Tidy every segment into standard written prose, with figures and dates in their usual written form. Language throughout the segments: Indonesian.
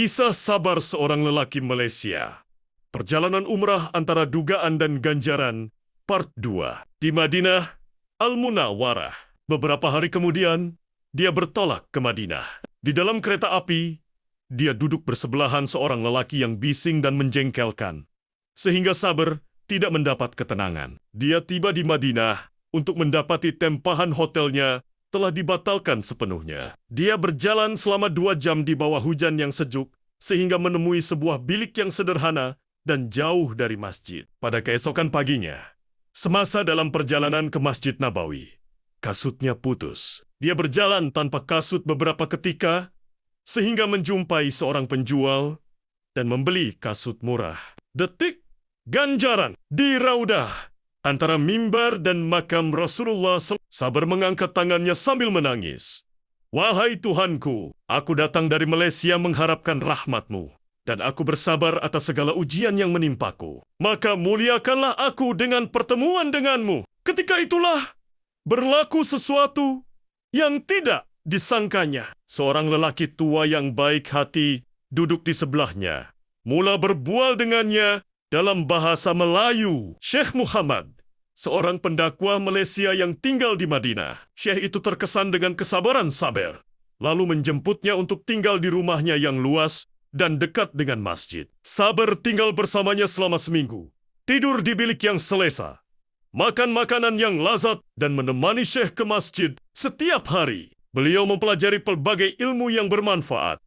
Kisah sabar seorang lelaki Malaysia. Perjalanan umrah antara dugaan dan ganjaran, part 2. Di Madinah, Al-Munawwarah. Beberapa hari kemudian, dia bertolak ke Madinah. Di dalam kereta api, dia duduk bersebelahan seorang lelaki yang bising dan menjengkelkan, sehingga Sabar tidak mendapat ketenangan. Dia tiba di Madinah untuk mendapati tempahan hotelnya telah dibatalkan sepenuhnya. Dia berjalan selama 2 jam di bawah hujan yang sejuk, sehingga menemui sebuah bilik yang sederhana dan jauh dari masjid. Pada keesokan paginya, semasa dalam perjalanan ke Masjid Nabawi, kasutnya putus. Dia berjalan tanpa kasut beberapa ketika, sehingga menjumpai seorang penjual dan membeli kasut murah. Detik ganjaran di Raudah antara mimbar dan makam Rasulullah. Sabar mengangkat tangannya sambil menangis. Wahai Tuhanku, aku datang dari Malaysia mengharapkan rahmat-Mu, dan aku bersabar atas segala ujian yang menimpaku. Maka muliakanlah aku dengan pertemuan denganmu. Ketika itulah berlaku sesuatu yang tidak disangkanya. Seorang lelaki tua yang baik hati duduk di sebelahnya, mula berbual dengannya dalam bahasa Melayu. Syekh Muhammad, seorang pendakwah Malaysia yang tinggal di Madinah. Syekh itu terkesan dengan kesabaran Sabar, lalu menjemputnya untuk tinggal di rumahnya yang luas dan dekat dengan masjid. Sabar tinggal bersamanya selama seminggu, tidur di bilik yang selesa, makan makanan yang lazat, dan menemani Syekh ke masjid setiap hari. Beliau mempelajari pelbagai ilmu yang bermanfaat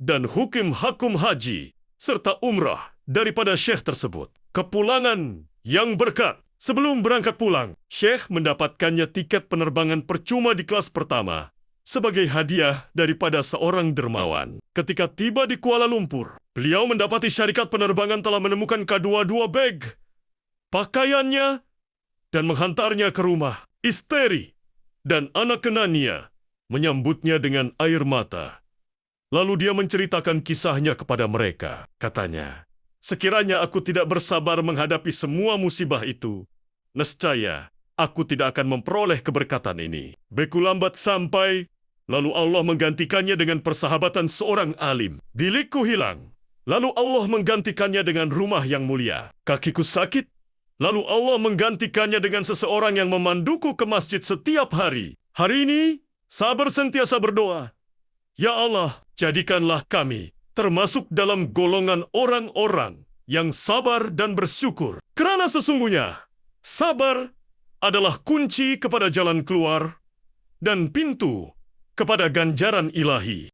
dan hukum haji serta umrah daripada Syekh tersebut. Kepulangan yang berkat. Sebelum berangkat pulang, Syekh mendapatkannya tiket penerbangan percuma di kelas pertama sebagai hadiah daripada seorang dermawan. Ketika tiba di Kuala Lumpur, beliau mendapati syarikat penerbangan telah menemukan kedua-dua beg pakaiannya dan menghantarnya ke rumah. Isteri dan anak kenannya menyambutnya dengan air mata. Lalu dia menceritakan kisahnya kepada mereka. Katanya, sekiranya aku tidak bersabar menghadapi semua musibah itu, nescaya aku tidak akan memperoleh keberkatan ini. Beku lambat sampai, lalu Allah menggantikannya dengan persahabatan seorang alim. Bilikku hilang, lalu Allah menggantikannya dengan rumah yang mulia. Kakiku sakit, lalu Allah menggantikannya dengan seseorang yang memanduku ke masjid setiap hari. Hari ini, Sabar sentiasa berdoa, Ya Allah, jadikanlah kami termasuk dalam golongan orang-orang yang sabar dan bersyukur. Kerana sesungguhnya, sabar adalah kunci kepada jalan keluar dan pintu kepada ganjaran ilahi.